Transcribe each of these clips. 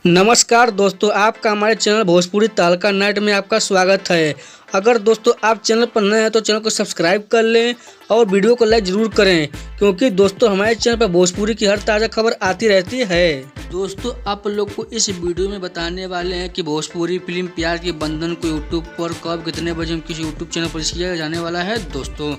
नमस्कार दोस्तों, आपका हमारे चैनल भोजपुरी तहलका नाइट में आपका स्वागत है। अगर दोस्तों आप चैनल पर नए हैं तो चैनल को सब्सक्राइब कर लें और वीडियो को लाइक ज़रूर करें, क्योंकि दोस्तों हमारे चैनल पर भोजपुरी की हर ताज़ा खबर आती रहती है। दोस्तों आप लोग को इस वीडियो में बताने वाले हैं कि भोजपुरी फिल्म प्यार के बंधन को यूट्यूब पर कब कितने बजे किस यूट्यूब चैनल पर किया जाने वाला है। दोस्तों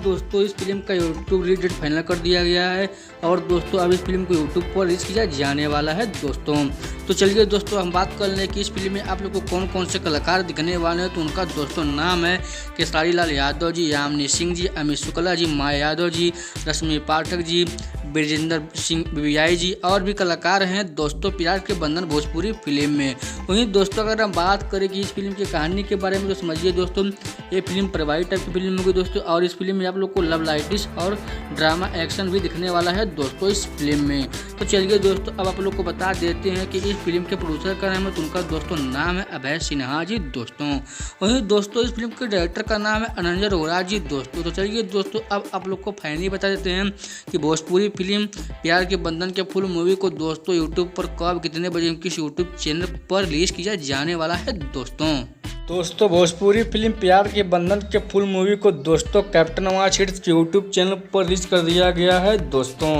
दोस्तों इस फिल्म का यूट्यूब रिलीज डेट फाइनल कर दिया गया है और दोस्तों अब इस फिल्म को यूट्यूब पर रिलीज किया जाने वाला है। दोस्तों तो चलिए दोस्तों हम बात कर लें कि इस फिल्म में आप लोग को कौन कौन से कलाकार दिखने वाले हैं। तो उनका दोस्तों नाम है खेसारी लाल यादव जी, यामिनी सिंह जी, अमित शुक्ला जी, माया यादव जी, रश्मि पाठक जी, ब्रजेंद्र सिंह बिबियाई जी और भी कलाकार हैं दोस्तों प्यार के बंधन भोजपुरी फिल्म में। वहीं दोस्तों अगर हम बात करें कि इस फिल्म की कहानी के बारे में तो समझिए दोस्तों ये फिल्म परिवारिक टाइप की फिल्म होगी दोस्तों, और इस फिल्म में आप लोग को लव लाइटिस और ड्रामा एक्शन भी दिखने वाला है दोस्तों इस फिल्म में। तो चलिए दोस्तों अब आप लोग को बता देते हैं कि इस फिल्म के प्रोड्यूसर का नाम है, तो उनका दोस्तों नाम है अभय सिन्हा जी दोस्तों। वहीं दोस्तों इस फिल्म के डायरेक्टर का नाम है अनंजय रोहरा जी दोस्तों। तो चलिए दोस्तों अब आप लोग को फाइनली बता देते हैं कि भोजपुरी फिल्म प्यार के बंधन के फुल मूवी को दोस्तों यूट्यूब पर कब कितने बजे किस यूट्यूब चैनल पर रिलीज किया जाने वाला है। दोस्तों भोजपुरी फिल्म प्यार के बंधन के फुल मूवी को दोस्तों कैप्टन अमाच हिट्स के यूट्यूब चैनल पर रिलीज कर दिया गया है दोस्तों।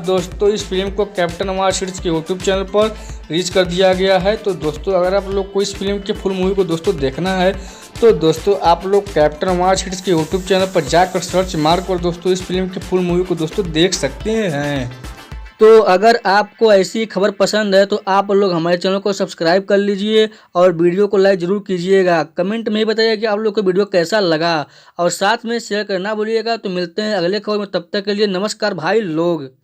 दोस्तों इस फिल्म को कैप्टन अमाच हिट्स के यूट्यूब चैनल पर रिलीज कर दिया गया है। तो दोस्तों अगर आप लोग को इस फिल्म के फुल मूवी को दोस्तों देखना है तो दोस्तों आप लोग कैप्टन अमाच हिट्स के यूट्यूब चैनल पर जाकर सर्च मार कर दोस्तों इस फिल्म के फुल मूवी को दोस्तों देख सकते हैं। तो अगर आपको ऐसी खबर पसंद है तो आप लोग हमारे चैनल को सब्सक्राइब कर लीजिए और वीडियो को लाइक ज़रूर कीजिएगा। कमेंट में ही बताइए कि आप लोग को वीडियो कैसा लगा और साथ में शेयर करना भूलिएगा। तो मिलते हैं अगले खबर में, तब तक के लिए नमस्कार भाई लोग।